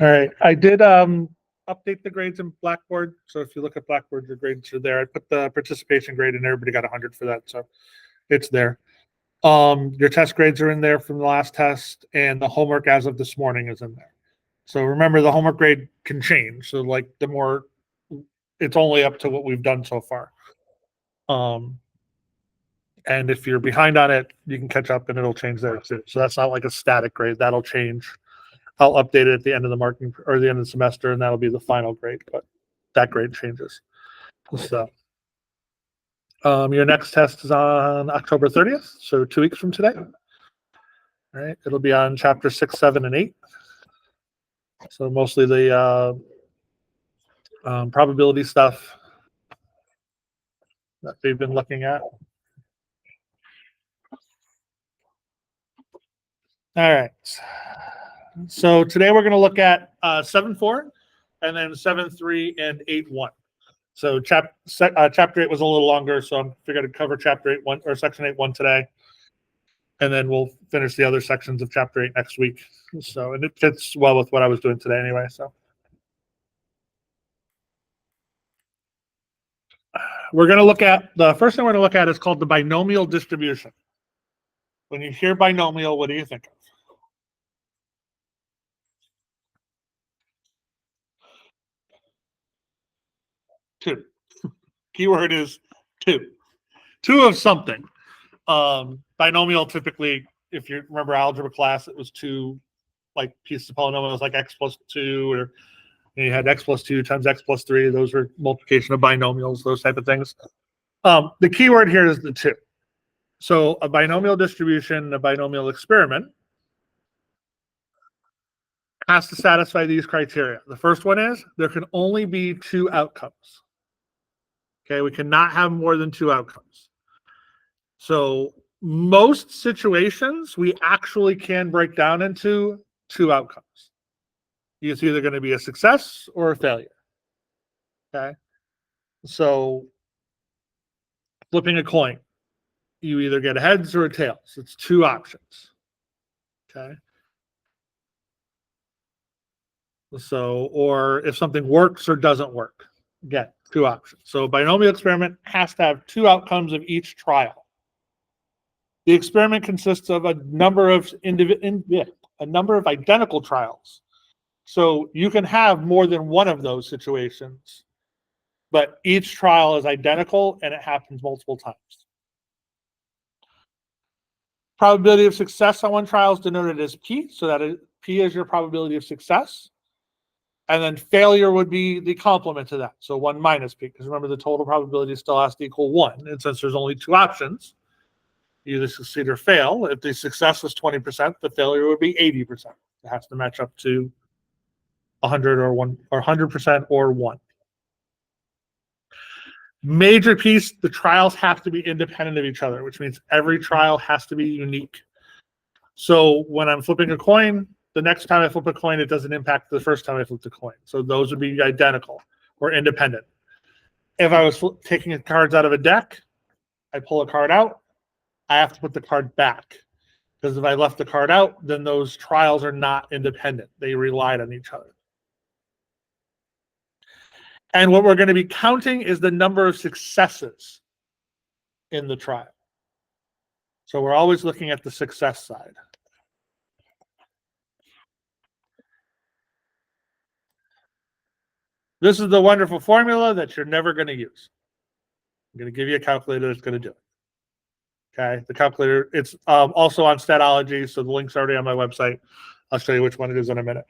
All right. I did update the grades in Blackboard. So if you look at Blackboard, your grades are there. I put the participation grade and everybody got 100 for that. So it's there. Your test grades are in there from the last test, and the homework as of this morning is in there. So remember, the homework grade can change. So like the more, it's only up to what we've done so far. And if you're behind on it, you can catch up and it'll change there too. So that's not like a static grade. That'll change. I'll update it at the end of the marking or the end of the semester, and that'll be the final grade. But that grade changes. So your next test is on October 30th, so 2 weeks from today. All right, it'll be on chapter 6, 7, and 8. So mostly the probability stuff that we've been looking at. All right. So today we're going to look at 7.4 and then 7.3 and 8.1. So chapter 8 was a little longer, so I'm figuring to cover chapter 8.1 or section 8.1 today, and then we'll finish the other sections of chapter 8 next week. So, and it fits well with what I was doing today anyway. So we're going to look at the first thing we're going to look at is called the binomial distribution. When you hear binomial, what do you think of? Two. Keyword is two. Two of something. Binomial typically, if you remember algebra class, it was two like pieces of polynomials like x plus 2, or you had x plus 2 times x plus 3. Those were multiplication of binomials, those type of things. The key word here is the two. So a binomial distribution, a binomial experiment has to satisfy these criteria. The first one is there can only be two outcomes. Okay, we cannot have more than two outcomes. So most situations we actually can break down into two outcomes. It's either going to be a success or a failure. Okay, so flipping a coin, you either get a heads or a tails. It's two options. Okay, so or if something works or doesn't work, again, two options. So a binomial experiment has to have two outcomes of each trial. The experiment consists of a number of identical trials. So you can have more than one of those situations, but each trial is identical and it happens multiple times. Probability of success on one trial is denoted as P, so that P is your probability of success. And then failure would be the complement to that, so 1 minus P, because remember the total probability still has to equal 1. And since there's only two options, you either succeed or fail. If the success was 20%, the failure would be 80%. It has to match up to 100 or 1 or 100% or 1. Major piece, the trials have to be independent of each other, which means every trial has to be unique. So when I'm flipping a coin, the next time I flip a coin, it doesn't impact the first time I flipped a coin. So those would be identical or independent. If I was taking cards out of a deck, I pull a card out, I have to put the card back. Because if I left the card out, then those trials are not independent. They relied on each other. And what we're going to be counting is the number of successes in the trial. So we're always looking at the success side. This is the wonderful formula that you're never going to use. I'm going to give you a calculator that's going to do it. Okay, the calculator, it's also on Statology, so the link's already on my website. I'll show you which one it is in a minute.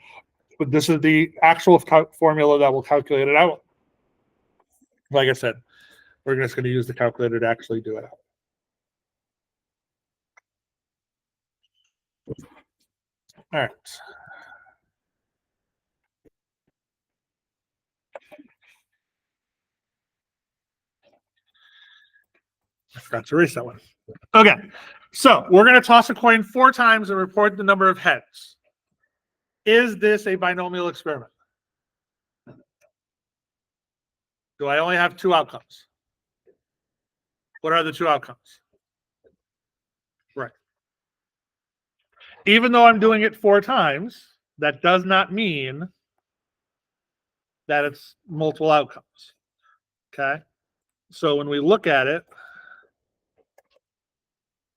But this is the actual formula that will calculate it out. Like I said, we're just going to use the calculator to actually do it out. All right. I forgot to erase that one. Okay, so we're going to toss a coin 4 times and report the number of heads. Is this a binomial experiment? Do I only have 2 outcomes? What are the 2 outcomes? Right. Even though I'm doing it 4 times, that does not mean that it's multiple outcomes. Okay. So when we look at it,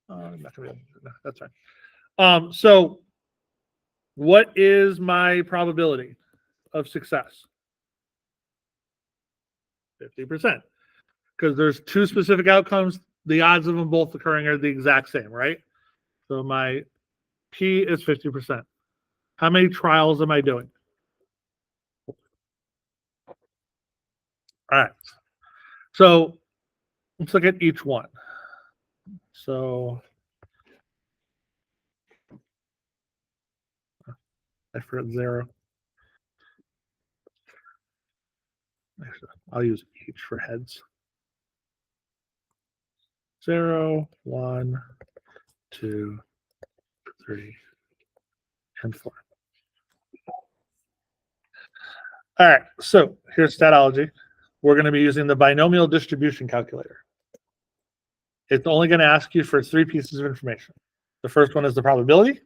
I'm not gonna be able to, no, that's fine. So what is my probability of success? 50%. Because there's two specific outcomes. The odds of them both occurring are the exact same, right? So my P is 50%. How many trials am I doing? All right. So let's look at each one. So I forgot 0. Actually, I'll use each for heads. 0, 1, 2, 3, and 4. All right, so here's statology. We're going to be using the binomial distribution calculator. It's only going to ask you for 3 pieces of information. The first one is the probability.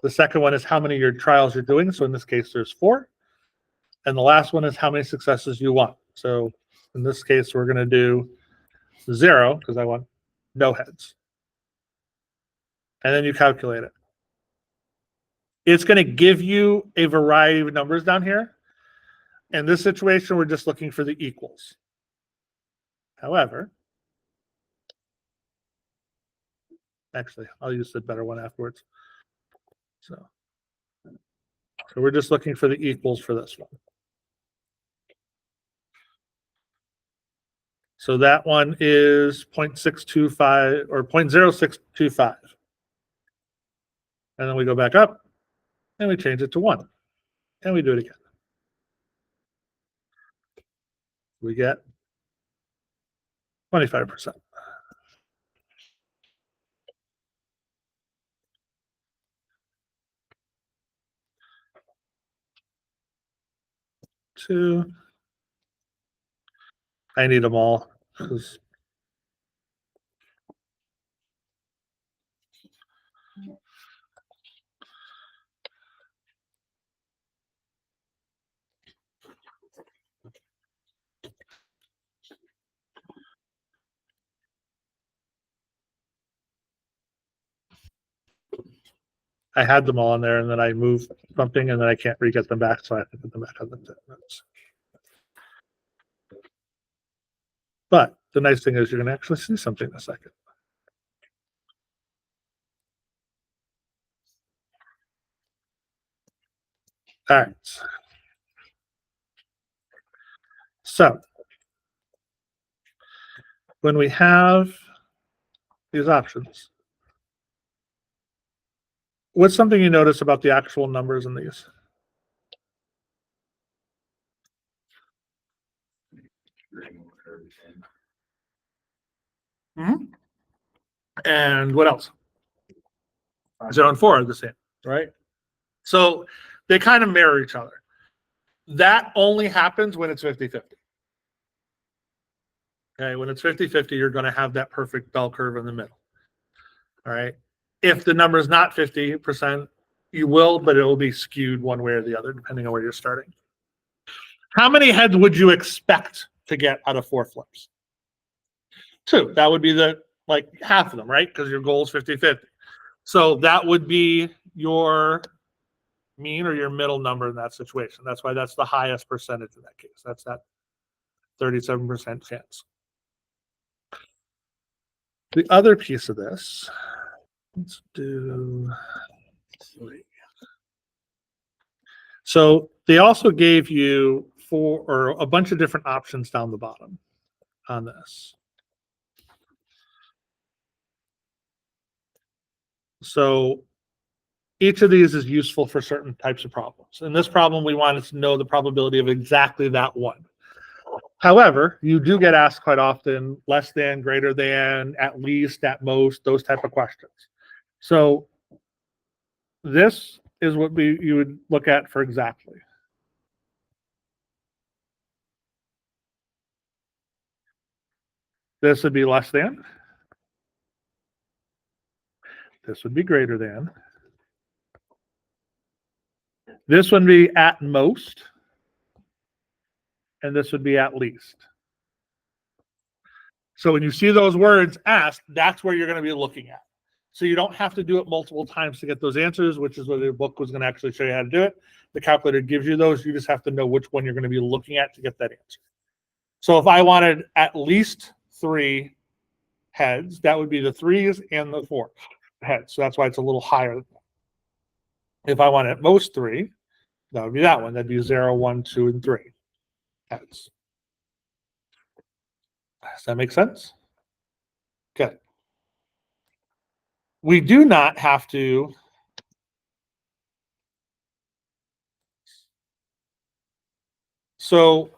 The second one is how many of your trials you're doing. So in this case, there's 4. And the last one is how many successes you want. So in this case, we're going to do 0 because I want no heads. And then you calculate it. It's going to give you a variety of numbers down here. In this situation, we're just looking for the equals. However, actually, I'll use the better one afterwards. So we're just looking for the equals for this one. So that one is 0.625 or 0.0625. And then we go back up and we change it to 1. And we do it again. We get 25%. Two. I need them all. I had them all in there, and then I moved something, and then I can't re-get them back, so I have to put them back on the notes. But the nice thing is you're going to actually see something in a second. All right. So when we have these options, what's something you notice about the actual numbers in these? Mm-hmm. And what else? 0 and 4 are the same, right? So they kind of mirror each other. That only happens when it's 50-50. Okay, when it's 50-50, you're going to have that perfect bell curve in the middle. All right. If the number is not 50%, you will, but it will be skewed one way or the other, depending on where you're starting. How many heads would you expect to get out of 4 flips? 2. That would be like half of them, right? Because your goal is 50-50. So that would be your mean or your middle number in that situation. That's why that's the highest percentage in that case. That's that 37% chance. The other piece of this, let's do 3. So they also gave you 4 or a bunch of different options down the bottom on this. So each of these is useful for certain types of problems. In this problem, we wanted to know the probability of exactly that one. However, you do get asked quite often less than, greater than, at least, at most, those type of questions. So this is what you would look at for exactly. This would be less than. This would be greater than. This would be at most. and this would be at least. So when you see those words asked, that's where you're going to be looking at. So you don't have to do it multiple times to get those answers, which is what the book was going to actually show you how to do it. The calculator gives you those. You just have to know which one you're going to be looking at to get that answer. So if I wanted at least 3 heads, that would be the 3s and the 4 heads. So that's why it's a little higher. If I want at most 3, that would be that one. That'd be 0, 1, 2, and 3 heads. Does that make sense? Okay. We do not have to so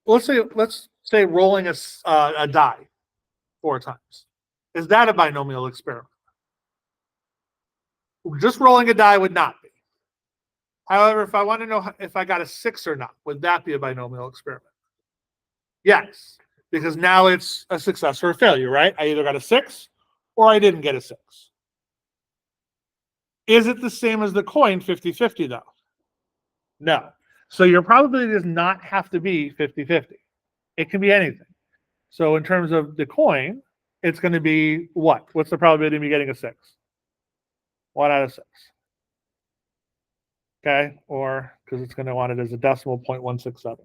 let's say rolling a die 4 times. Is that a binomial experiment? Just rolling a die would not be. However, if I want to know if I got a 6 or not, would that be a binomial experiment? Yes, because now it's a success or a failure, right? I either got a 6 or I didn't get a 6. Is it the same as the coin 50-50 though? No. So your probability does not have to be 50-50. It can be anything. So in terms of the coin, it's going to be what? What's the probability of me getting a 6? 1 out of 6. Okay, or because it's going to want it as a decimal 0.167.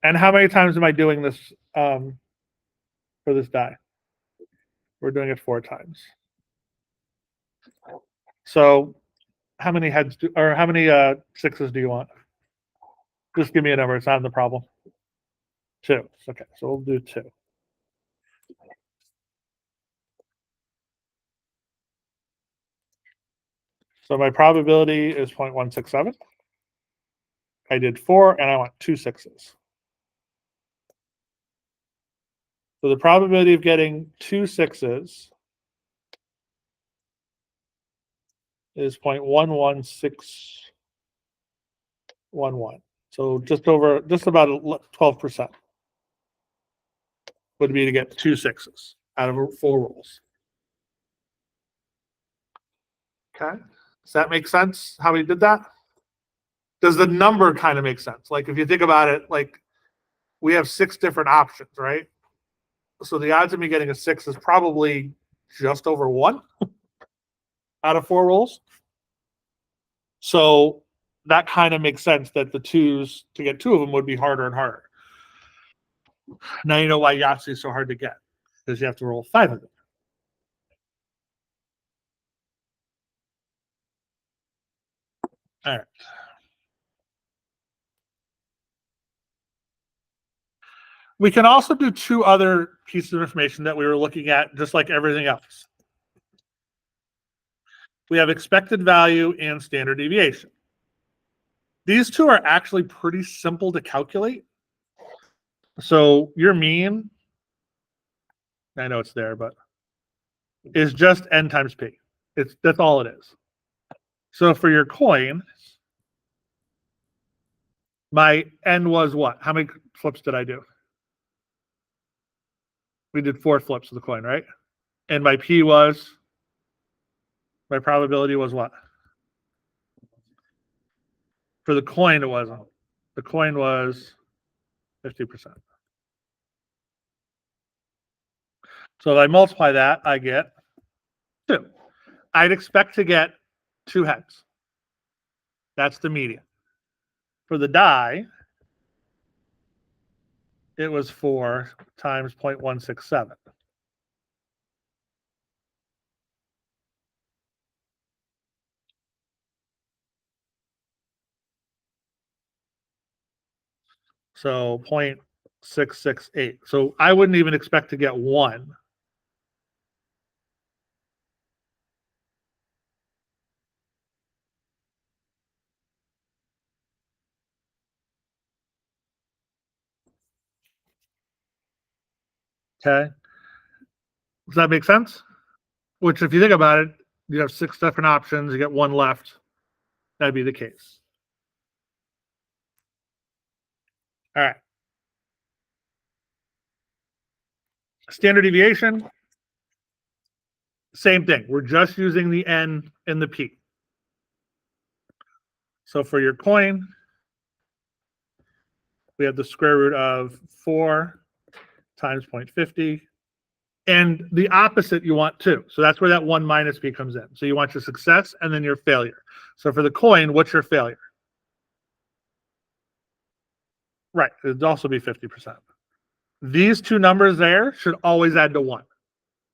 And how many times am I doing this for this die? We're doing it 4 times. So how many heads or how many 6s do you want? Just give me a number. It's not in the problem. 2. Okay, so we'll do 2. So my probability is 0.167. I did 4, and I want 2 6s. So the probability of getting 2 6s is 0.11611. So just about 12% would be to get 2 6s out of 4 rolls. Okay, does that make sense? How we did that? Does the number kind of make sense? Like if you think about it, like we have 6 different options, right? So the odds of me getting a 6 is probably just over 1 out of 4 rolls. So that kind of makes sense that the 2s, to get 2 of them would be harder and harder. Now you know why Yahtzee is so hard to get, because you have to roll 5 of them. All right. We can also do 2 other pieces of information that we were looking at, just like everything else. We have expected value and standard deviation. These 2 are actually pretty simple to calculate. So your mean, I know it's there, but is just n times p. That's all it is. So for your coin, my n was what? How many flips did I do? We did 4 flips of the coin, right? And my p was, my probability was what? For the coin, it wasn't. The coin was 50%. So if I multiply that, I get 2. I'd expect to get 2 heads. That's the median. For the die, it was 4 times 0.167. So 0.668. So I wouldn't even expect to get 1. Okay. Does that make sense? Which, if you think about it, you have 6 different options. You get 1 left. That'd be the case. All right. Standard deviation, same thing. We're just using the n and the p. So for your coin, we have the square root of 4 times 0.50. And the opposite you want too. So that's where that 1 minus b comes in. So you want your success and then your failure. So for the coin, what's your failure? Right, it'd also be 50%. These two numbers there should always add to 1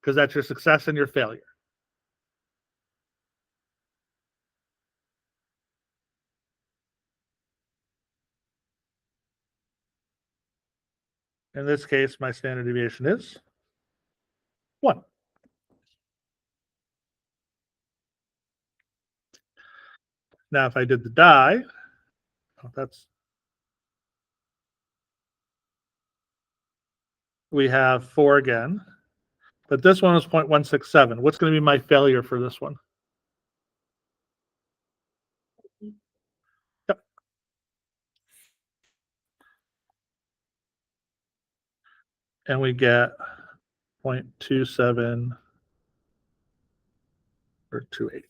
because that's your success and your failure. In this case, my standard deviation is 1. Now, if I did the die, we have 4 again, but this one is 0.167. What's going to be my failure for this one? Yep. And we get 0.27 or 28.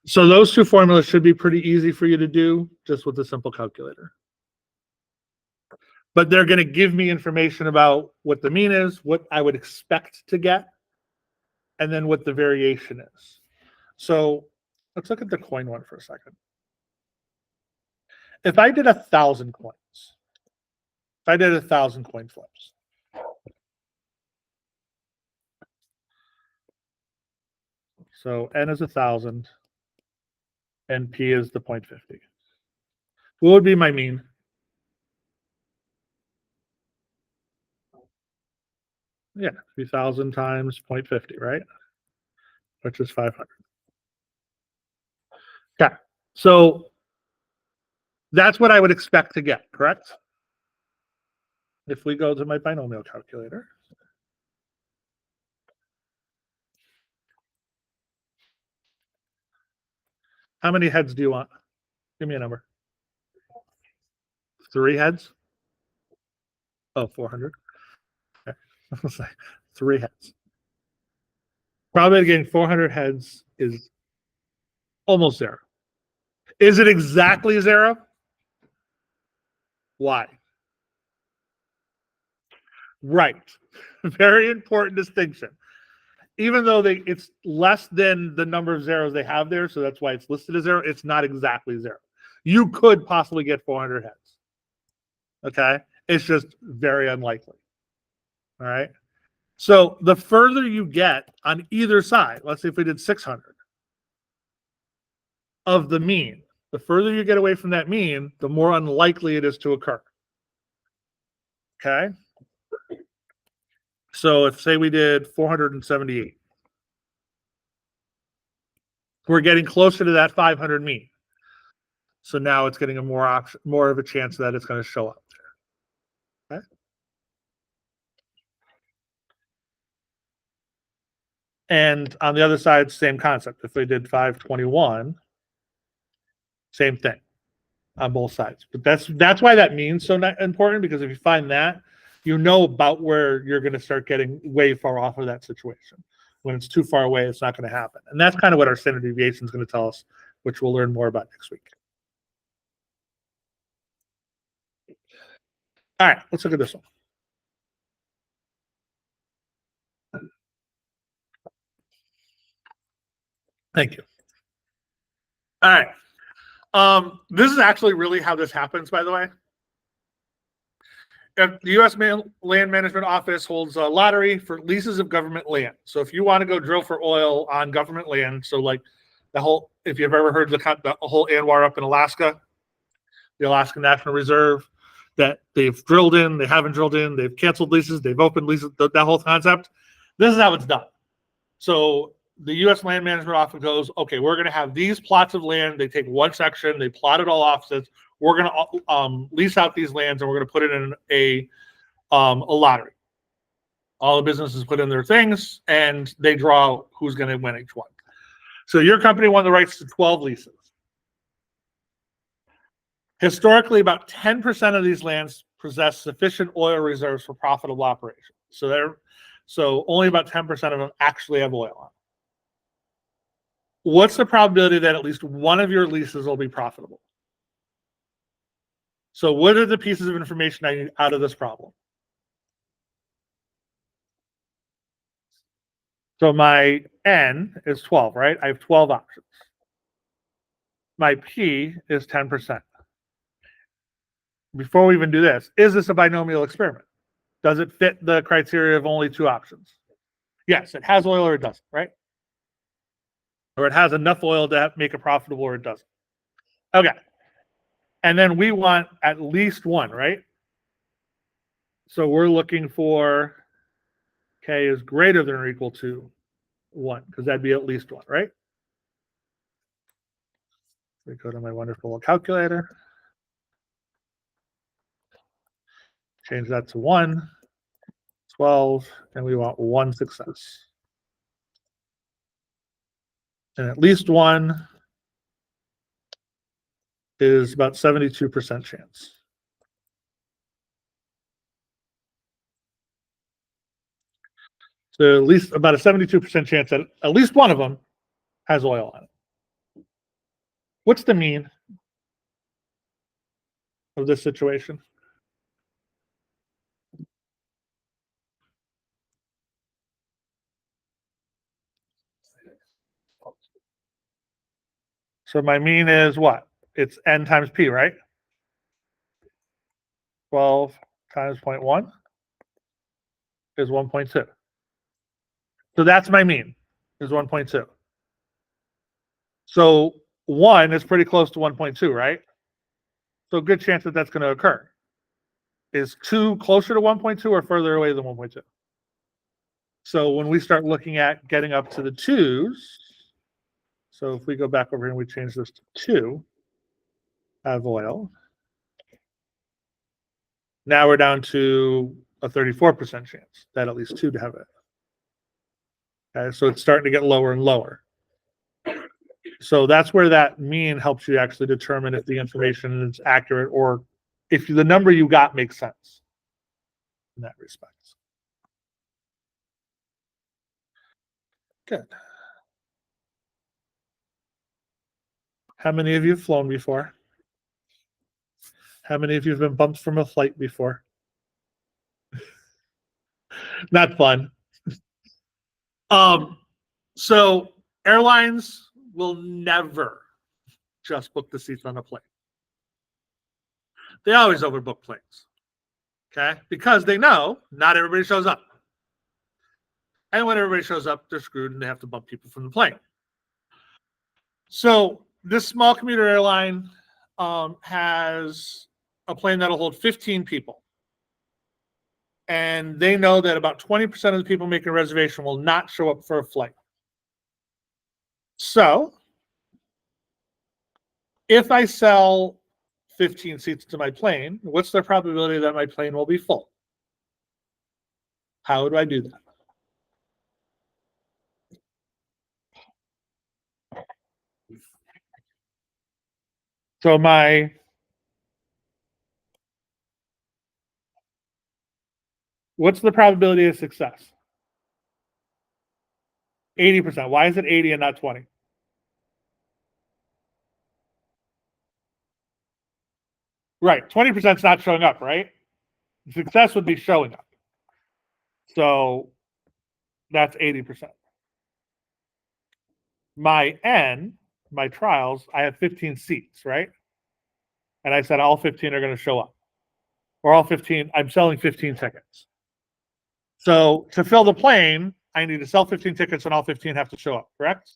So those two formulas should be pretty easy for you to do just with a simple calculator. But they're going to give me information about what the mean is, what I would expect to get, and then what the variation is. So let's look at the coin one for a second. If I did 1,000 coins, if I did 1,000 coin flips, so n is 1,000, and p is the 0.50. What would be my mean? Yeah, 3,000 times 0.50, right? Which is 500. Okay, so that's what I would expect to get, correct? If we go to my binomial calculator. How many heads do you want? Give me a number. 3 heads? Oh, 400. Okay. 3 heads. Probably getting 400 heads is almost 0. Is it exactly 0? Why? Right. Very important distinction. Even though it's less than the number of zeros they have there, so that's why it's listed as 0, it's not exactly 0. You could possibly get 400 heads. Okay? It's just very unlikely. All right? So the further you get on either side, let's say if we did 600 of the mean, the further you get away from that mean, the more unlikely it is to occur. Okay? So if, say, we did 478, we're getting closer to that 500 mean. So now it's getting a more of a chance that it's going to show up there. Okay? And on the other side, same concept. If we did 521, same thing on both sides. But that's why that means so important, because if you find that, you know about where you're going to start getting way far off of that situation. When it's too far away, it's not going to happen. And that's kind of what our standard deviation is going to tell us, which we'll learn more about next week. All right, let's look at this one. Thank you. All right. This is actually really how this happens, by the way. The U.S. Land Management Office holds a lottery for leases of government land. So if you want to go drill for oil on government land, so like if you've ever heard the whole ANWR up in Alaska, the Alaska National Reserve, that they've drilled in, they haven't drilled in, they've canceled leases, they've opened leases, that whole concept. This is how it's done. So the U.S. Land Management Office goes, okay, we're going to have these plots of land. They take one section, they plot it all off, says, we're going to lease out these lands, and we're going to put it in a lottery. All the businesses put in their things, and they draw who's going to win each one. So your company won the rights to 12 leases. Historically, about 10% of these lands possess sufficient oil reserves for profitable operations. So only about 10% of them actually have oil on. what's the probability that at least one of your leases will be profitable? So what are the pieces of information I need out of this problem? So my N is 12, right? I have 12 options. My P is 10%. Before we even do this, is this a binomial experiment? Does it fit the criteria of only two options? Yes, it has oil or it doesn't, right? Or it has enough oil to make it profitable or it doesn't. Okay. And then we want at least one, right? So we're looking for K is greater than or equal to 1, because that'd be at least 1, right? We go to my wonderful little calculator. Change that to 1, 12, and we want 1 success. And at least 1 is about 72% chance. So at least about a 72% chance that at least one of them has oil on it. What's the mean of this situation? So my mean is what? It's N times P, right? 12 times 0.1 is 1.2. So that's my mean, is 1.2. So 1 is pretty close to 1.2, right? So good chance that that's going to occur. Is 2 closer to 1.2 or further away than 1.2? So when we start looking at getting up to the 2s, so if we go back over here and we change this to 2, have oil. Now we're down to a 34% chance that at least 2 to have it. Okay, so it's starting to get lower and lower. So that's where that mean helps you actually determine if the information is accurate or if the number you got makes sense in that respect. Good. How many of you have flown before? How many of you have been bumped from a flight before? Not fun. So airlines will never just book the seats on a plane. They always overbook planes. Okay? Because they know not everybody shows up. And when everybody shows up, they're screwed and they have to bump people from the plane. So this small commuter airline has a plane that'll hold 15 people. And they know that about 20% of the people making a reservation will not show up for a flight. So if I sell 15 seats to my plane, what's the probability that my plane will be full? How do I do that? So what's the probability of success? 80%. Why is it 80 and not 20? Right. 20% is not showing up, right? Success would be showing up. So that's 80%. My N, my trials, I have 15 seats, right? And I said all 15 are going to show up. Or all 15, I'm selling 15 tickets. So to fill the plane, I need to sell 15 tickets and all 15 have to show up, correct?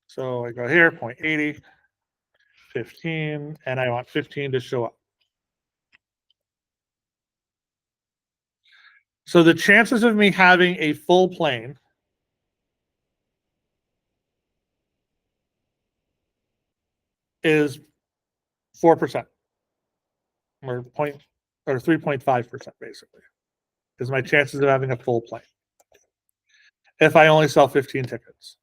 So I go here, 0.80, 15, and I want 15 to show up. So the chances of me having a full plane is 4%, or 3.5% basically, is my chances of having a full plane if I only sell 15 tickets.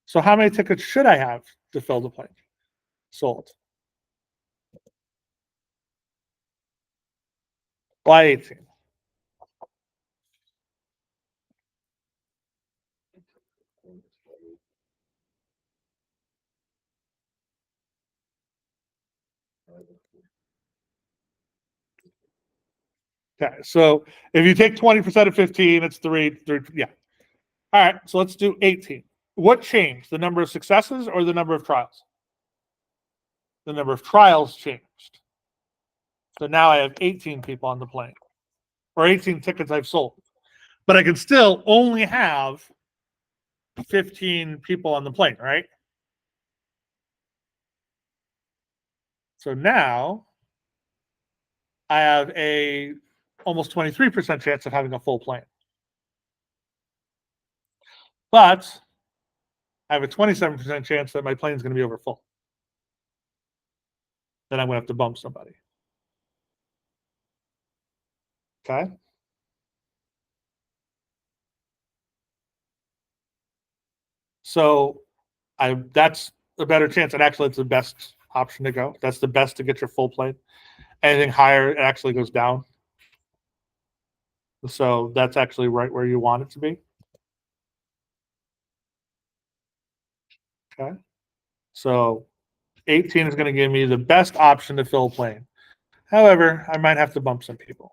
So how many tickets should I have to fill the plane sold? Why 18? Okay, so if you take 20% of 15, it's three, yeah. All right, so let's do 18. What changed? The number of successes or the number of trials? The number of trials changed. So now I have 18 people on the plane, or 18 tickets I've sold. But I can still only have 15 people on the plane, right? So now I have a almost 23% chance of having a full plane. But I have a 27% chance that my plane is going to be over full. Then I'm going to have to bump somebody. Okay. So that's a better chance. And actually, it's the best option to go. That's the best to get your full plane. Anything higher, it actually goes down. So that's actually right where you want it to be. Okay. So 18 is going to give me the best option to fill a plane. However, I might have to bump some people.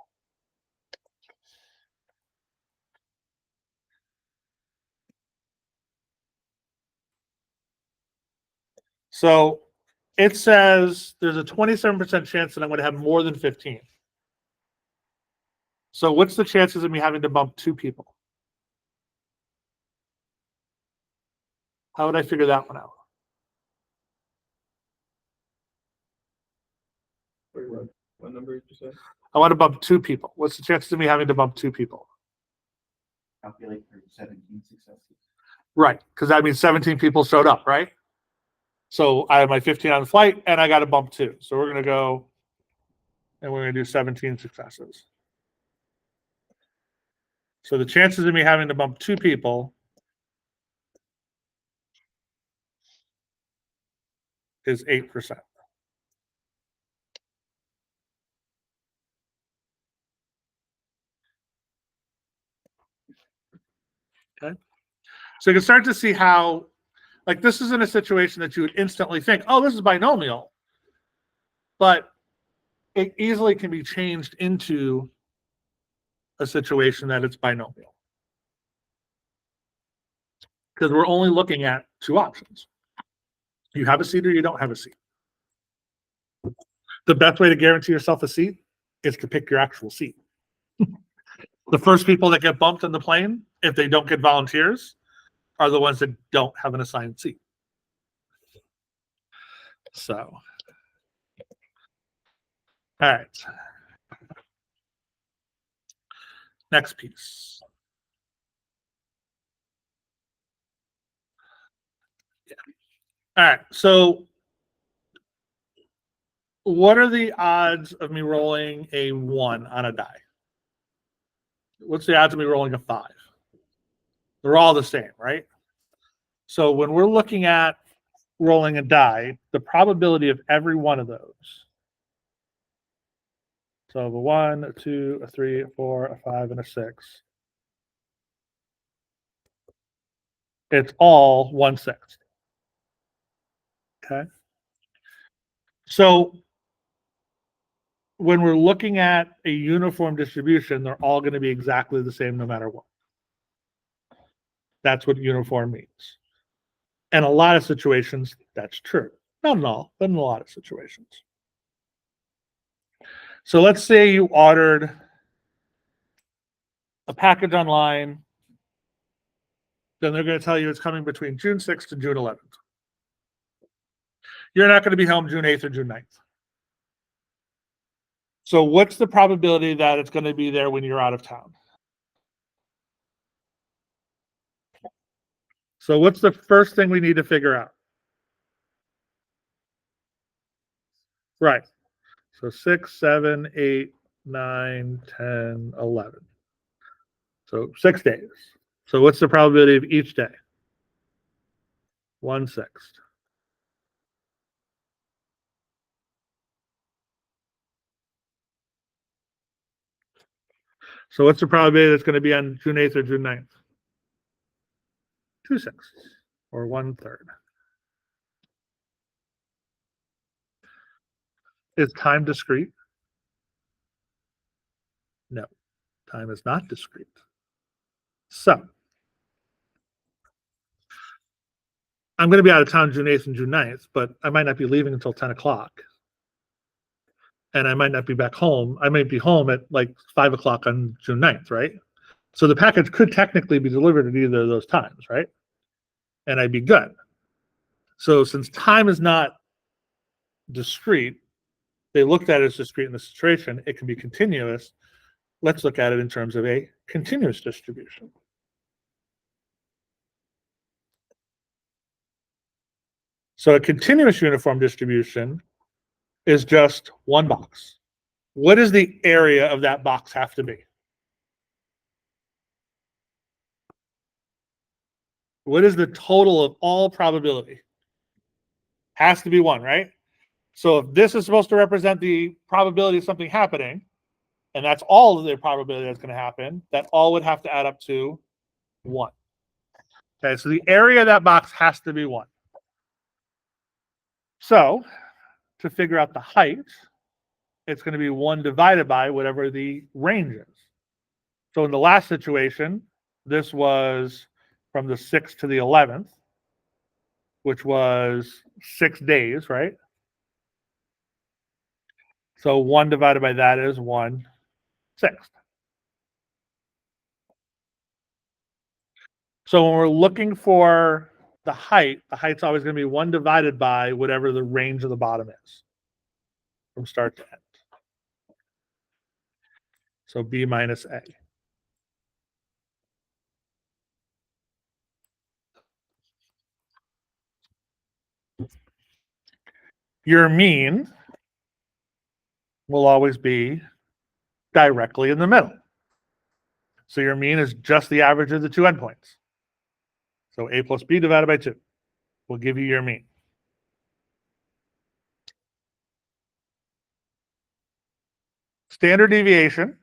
So it says there's a 27% chance that I'm going to have more than 15. So what's the chances of me having to bump 2 people? How would I figure that one out? What number did you say? I want to bump 2 people. What's the chances of me having to bump 2 people? Calculate for 17 successes. Right, because that means 17 people showed up, right? So I have my 15 on the flight, and I got to bump 2. So we're going to go, and we're going to do 17 successes. So the chances of me having to bump 2 people is 8%. Okay. So you can start to see how, like, this isn't a situation that you would instantly think, oh, this is binomial. But it easily can be changed into a situation that it's binomial. Because we're only looking at 2 options. You have a seat or you don't have a seat. The best way to guarantee yourself a seat is to pick your actual seat. The first people that get bumped on the plane, if they don't get volunteers, are the ones that don't have an assigned seat. So, all right. Next piece. Yeah. All right. So, what are the odds of me rolling a 1 on a die? What's the odds of me rolling a 5? They're all the same, right? So when we're looking at rolling a die, the probability of every one of those. So a 1, a 2, a 3, a 4, a 5, and a 6. It's all 1/6. Okay. So when we're looking at a uniform distribution, they're all going to be exactly the same no matter what. That's what uniform means. In a lot of situations, that's true. Not in all, but in a lot of situations. So let's say you ordered a package online, then they're going to tell you it's coming between June 6th and June 11th. You're not going to be home June 8th or June 9th. So what's the probability that it's going to be there when you're out of town? So what's the first thing we need to figure out? Right. So 6, 7, 8, 9, 10, 11. So 6 days. So what's the probability of each day? 1/6. So what's the probability that's going to be on June 8th or June 9th? 2/6, or 1/3. Is time discrete? No, time is not discrete. So I'm going to be out of town June 8th and June 9th, but I might not be leaving until 10 o'clock. And I might not be back home. I might be home at like 5 o'clock on June 9th, right? So the package could technically be delivered at either of those times, right? And I'd be good. So since time is not discrete, they looked at it as discrete in the situation. It can be continuous. Let's look at it in terms of a continuous distribution. So a continuous uniform distribution is just one box. What does the area of that box have to be? What is the total of all probability? Has to be one, right? So if this is supposed to represent the probability of something happening, and that's all of the probability that's going to happen, that all would have to add up to 1. Okay, so the area of that box has to be 1. So to figure out the height, it's going to be 1 divided by whatever the range is. So in the last situation, this was from the 6th to the 11th, which was 6 days, right? So 1 divided by that is 1/6. So when we're looking for the height's always going to be 1 divided by whatever the range of the bottom is from start to end. So B minus A. Your mean will always be directly in the middle. So your mean is just the average of the 2 endpoints. So A plus B divided by 2 will give you your mean. Standard deviation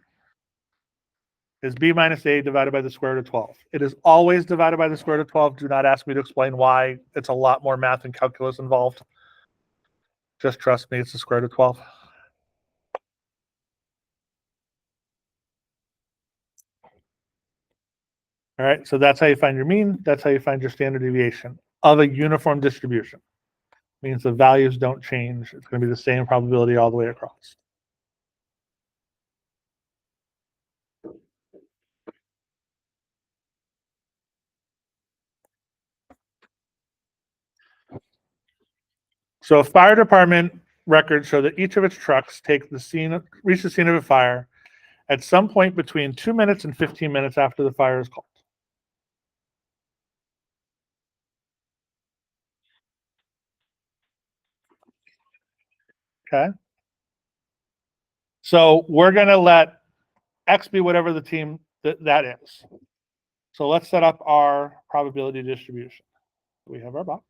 is B minus A divided by the square root of 12. It is always divided by the square root of 12. Do not ask me to explain why. It's a lot more math and calculus involved. Just trust me, it's the square root of 12. All right, so that's how you find your mean. That's how you find your standard deviation of a uniform distribution. Means the values don't change. It's going to be the same probability all the way across. So fire department records show that each of its trucks reach the scene of a fire at some point between 2 minutes and 15 minutes after the fire is called. Okay. So we're going to let X be whatever the team that is. So let's set up our probability distribution. We have our box.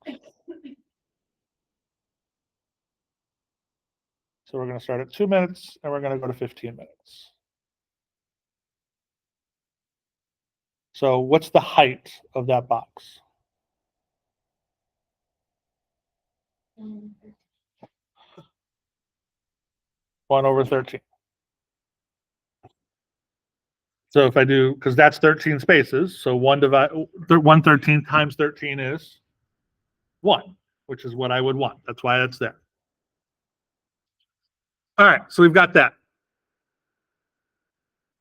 So we're going to start at 2 minutes and we're going to go to 15 minutes. So what's the height of that box? 1/13. So if I do, because that's 13 spaces, so 1/13 times 13 is 1, which is what I would want. That's why that's there. All right, so we've got that.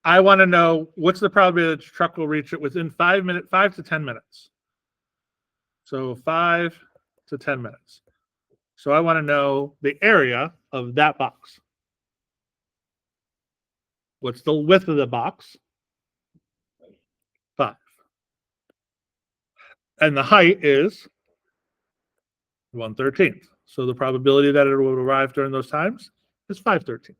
I want to know what's the probability that the truck will reach it within 5 to 10 minutes. So 5 to 10 minutes. So I want to know the area of that box. What's the width of the box? 5. And the height is 1/13. So the probability that it will arrive during those times is 5/13.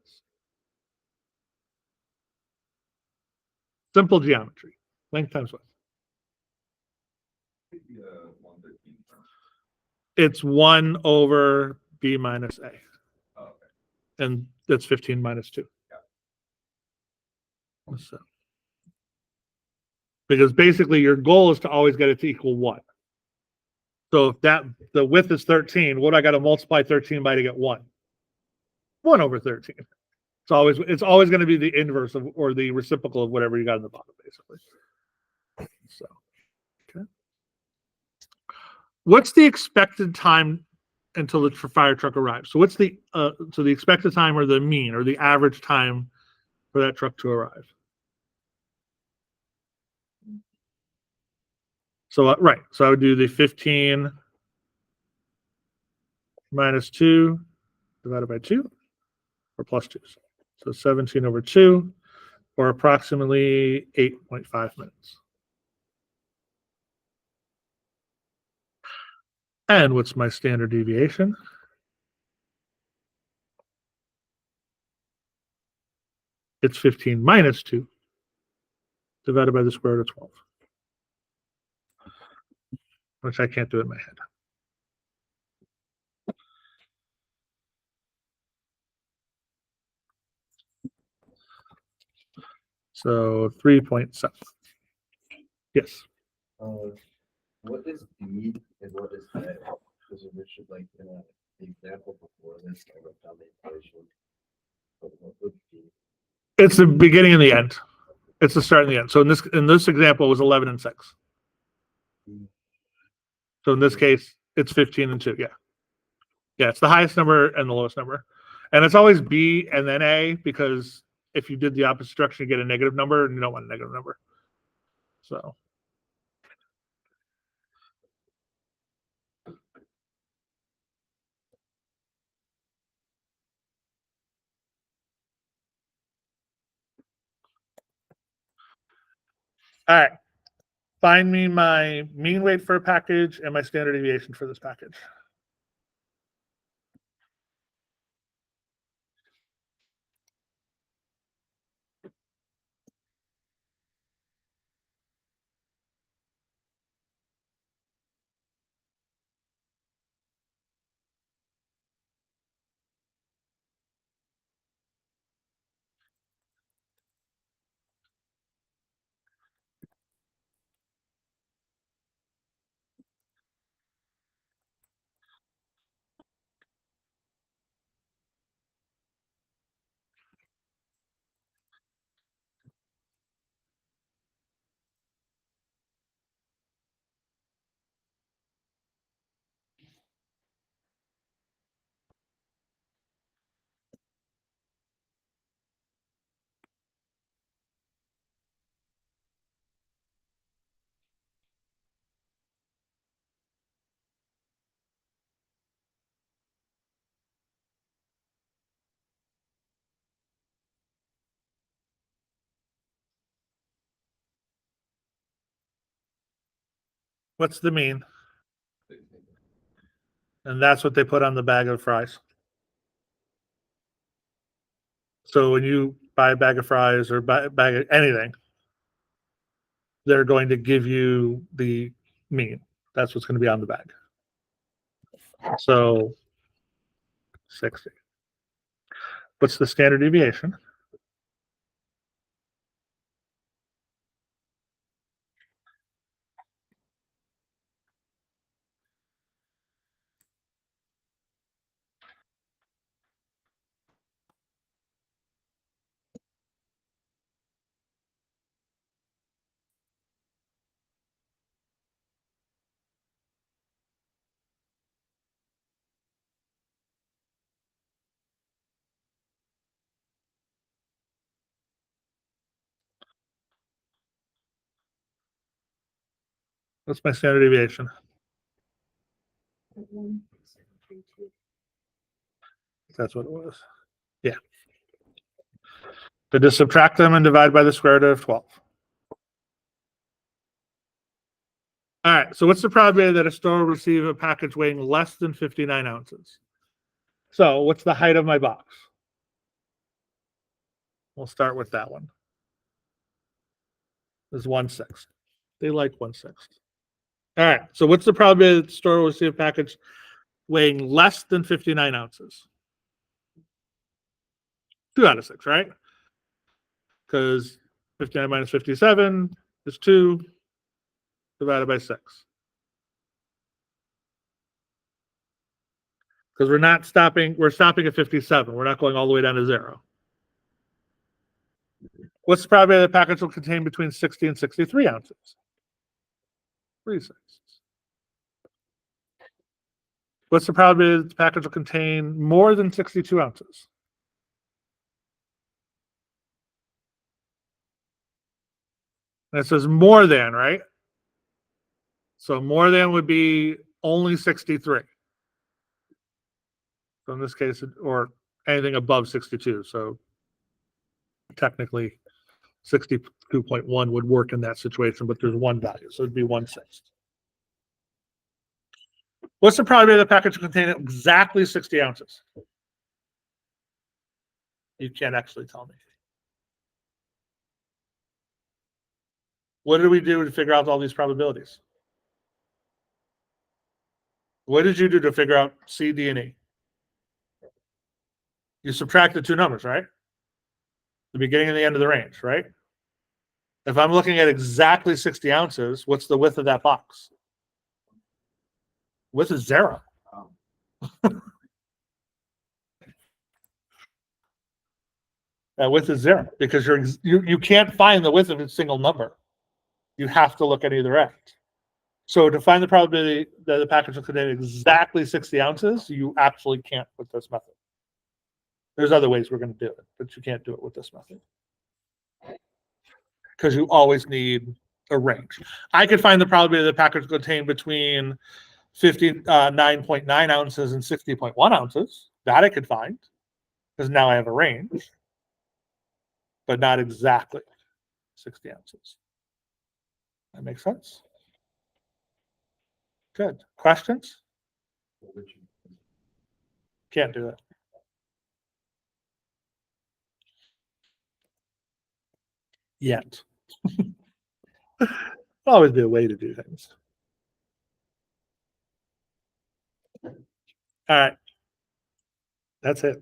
Simple geometry. Length times width. It's 1 over B minus A. Oh, okay. And that's 15 minus 2. Yeah. So, because basically your goal is to always get it to equal 1. So if the width is 13, what do I got to multiply 13 by to get 1? 1 over 13. It's always going to be the inverse of, or the reciprocal of whatever you got in the bottom, basically. So, okay. What's the expected time until the fire truck arrives? So what's the expected time, or the mean, or the average time for that truck to arrive? So right. So I would do the 15 minus 2 divided by 2, or plus 2. So 17 over 2, or approximately 8.5 minutes. And what's my standard deviation? It's 15 minus 2 divided by the square root of 12, which I can't do in my head. So 3.7. Yes. What is B and what is A? Because we should, like, in the example before this, I wrote down the equation. But what would be? It's the beginning and the end. It's the start and the end. So in this example, it was 11 and 6. So in this case, it's 15 and 2. Yeah. Yeah, it's the highest number and the lowest number. And it's always B and then A, because if you did the opposite direction, you get a negative number, and you don't want a negative number. So. All right. Find me my mean weight for a package and my standard deviation for this package. What's the mean? And that's what they put on the bag of fries. So when you buy a bag of fries or buy a bag of anything, they're going to give you the mean. That's what's going to be on the bag. So 60. What's the standard deviation? What's my standard deviation? That's what it was. Yeah. So just subtract them and divide by the square root of 12. All right. So what's the probability that a store will receive a package weighing less than 59 ounces? So what's the height of my box? We'll start with that one. This is 1/6. They like 1/6. All right. So what's the probability that the store will receive a package weighing less than 59 ounces? 2 out of 6, right? Because 59 minus 57 is 2 divided by 6. Because we're stopping at 57. We're not going all the way down to 0. What's the probability that the package will contain between 60 and 63 ounces? 3/6. What's the probability that the package will contain more than 62 ounces? And it says more than, right? So more than would be only 63. So in this case, or anything above 62. So technically 62.1 would work in that situation, but there's one value. So it'd be 1/6. What's the probability the package will contain exactly 60 ounces? You can't actually tell me. What did we do to figure out all these probabilities? What did you do to figure out C, D, and E? You subtract the two numbers, right? The beginning and the end of the range, right? If I'm looking at exactly 60 ounces, what's the width of that box? Width is 0. That width is 0 because you can't find the width of a single number. You have to look at either end. So to find the probability that the package will contain exactly 60 ounces, you actually can't with this method. There's other ways we're going to do it, but you can't do it with this method. Because you always need a range. I could find the probability that the package will contain between 59.9 ounces and 60.1 ounces. That I could find, because now I have a range, but not exactly 60 ounces. That makes sense? Good. Questions? Can't do it. Yet. Always be a way to do things. All right. That's it.